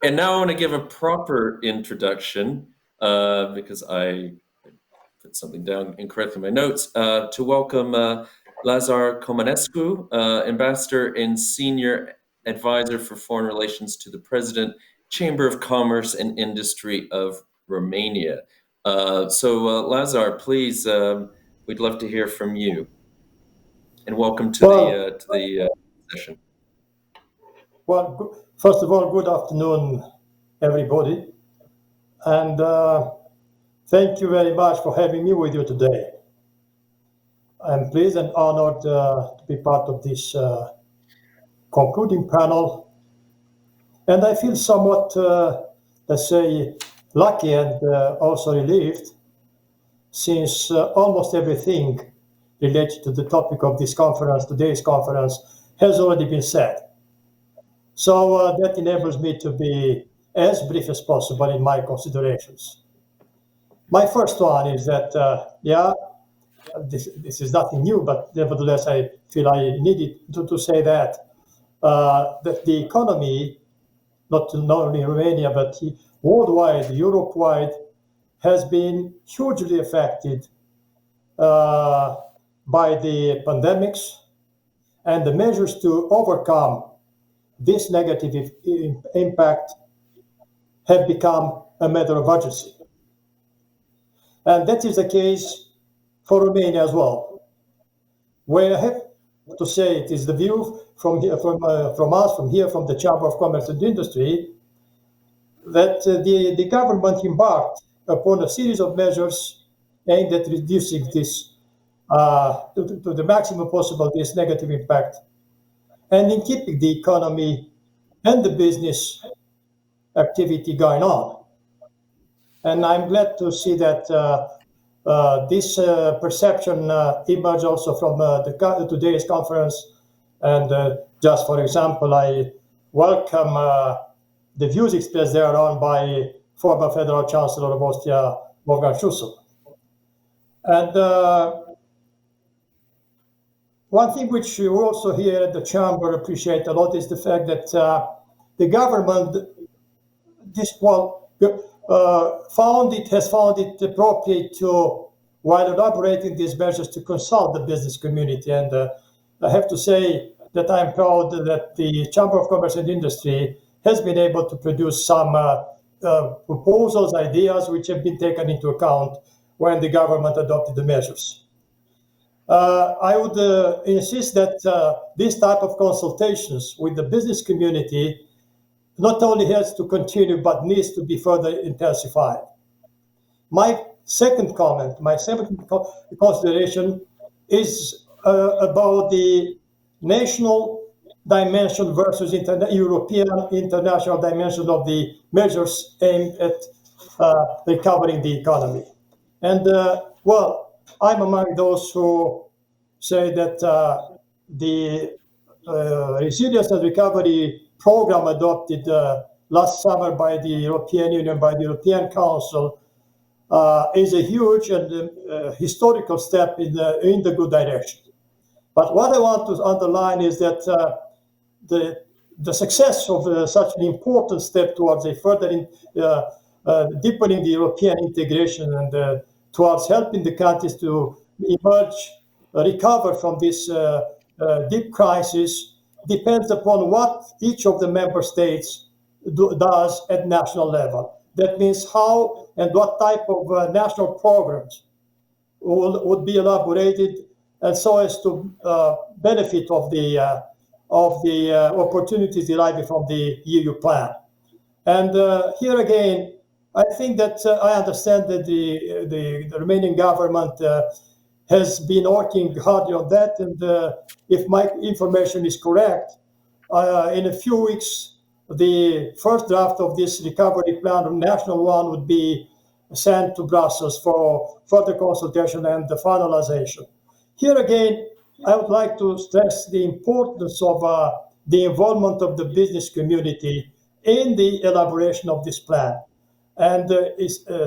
And now I want to give a proper introduction because I put something down incorrectly in my notes to welcome Lazăr Comănescu, Ambassador and Senior Advisor for Foreign Relations to the President, Chamber of Commerce and Industry of Romania. Lazăr, please, we'd love to hear from you. And welcome to the session. Well, first of all, good afternoon, everybody. And thank you very much for having me with you today. I'm pleased and honored to be part of this concluding panel. And I feel somewhat, let's say, lucky and also relieved, since almost everything related to the topic of this conference, today's conference, has already been said. So that enables me to be as brief as possible in my considerations. My first one is that, this is nothing new, but nevertheless, I feel I needed to say that the economy, not only in Romania, but worldwide, Europe-wide, has been hugely affected by the pandemics, and the measures to overcome this negative impact have become a matter of urgency. And that is the case for Romania as well, where I have to say it is the view from the Chamber of Commerce and Industry, that the government embarked upon a series of measures aimed at reducing this to the maximum possible this negative impact, and in keeping the economy and the business activity going on. And I'm glad to see that this perception emerged also from today's conference. And just for example, I welcome the views expressed thereon by former Federal Chancellor of Austria, Wolfgang Schüssel. And one thing which you also here at the Chamber appreciate a lot is the fact that the government has found it appropriate to, while elaborating these measures, to consult the business community. And I have to say that I'm proud that the Chamber of Commerce and Industry has been able to produce some proposals, ideas, which have been taken into account when the government adopted the measures. I would insist that this type of consultations with the business community not only has to continue, but needs to be further intensified. My second consideration is about the national dimension versus European international dimension of the measures aimed at recovering the economy. And I'm among those who say that the resilience and recovery program adopted last summer by the European Union, by the European Council, is a huge and historical step in the good direction. But what I want to underline is that the success of such an important step towards a further deepening the European integration and towards helping the countries to recover from this deep crisis depends upon what each of the member states does at national level. That means how and what type of national programs would be elaborated, and so as to benefit of the opportunities deriving from the EU plan. And here again, I think that I understand that the Romanian government has been working hard on that, and if my information is correct, in a few weeks, the first draft of this recovery plan, a national one, would be sent to Brussels for further consultation and the finalization. Here again, I would like to stress the importance of the involvement of the business community in the elaboration of this plan. And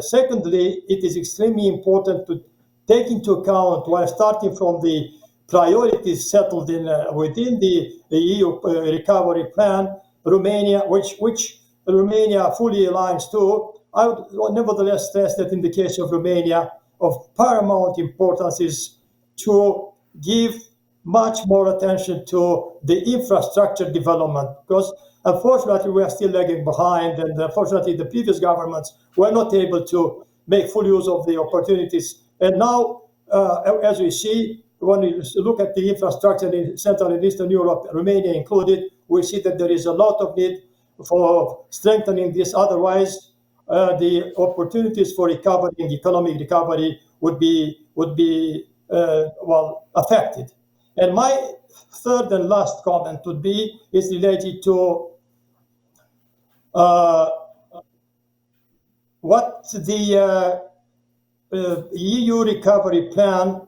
secondly, it is extremely important to take into account, while starting from the priorities settled within the EU recovery plan, Romania, which Romania fully aligns to, I would nevertheless stress that in the case of Romania, of paramount importance is to give much more attention to the infrastructure development, because unfortunately we are still lagging behind, and unfortunately the previous governments were not able to make full use of the opportunities. And now, as we see, when we look at the infrastructure in Central and Eastern Europe, Romania included, we see that there is a lot of need for strengthening this. Otherwise, the opportunities for recovery and economic recovery would be affected. And my third and last comment is related to what the EU recovery plan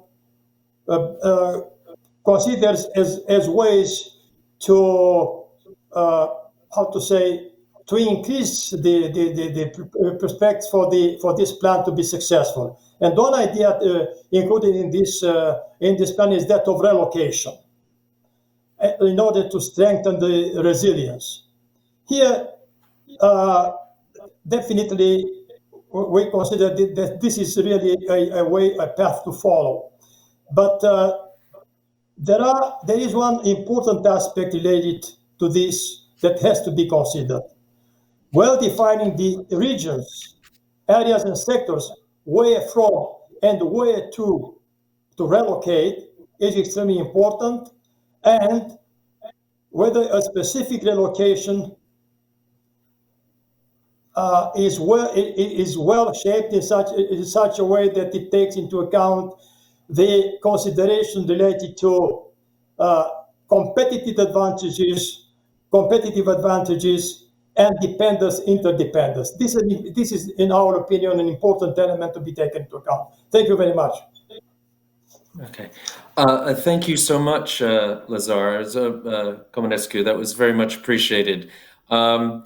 considers as ways to to increase the prospects for this plan to be successful. And one idea included in this plan is that of relocation, in order to strengthen the resilience. Here, definitely, we consider that this is really a path to follow. But there is one important aspect related to this that has to be considered. Well, defining the regions, areas, and sectors where from and where to relocate is extremely important, and whether a specific relocation is well shaped in such a way that it takes into account the consideration related to competitive advantages, and interdependence. This is, in our opinion, an important element to be taken into account. Thank you very much. Okay. Thank you so much, Lazăr Comănescu. That was very much appreciated.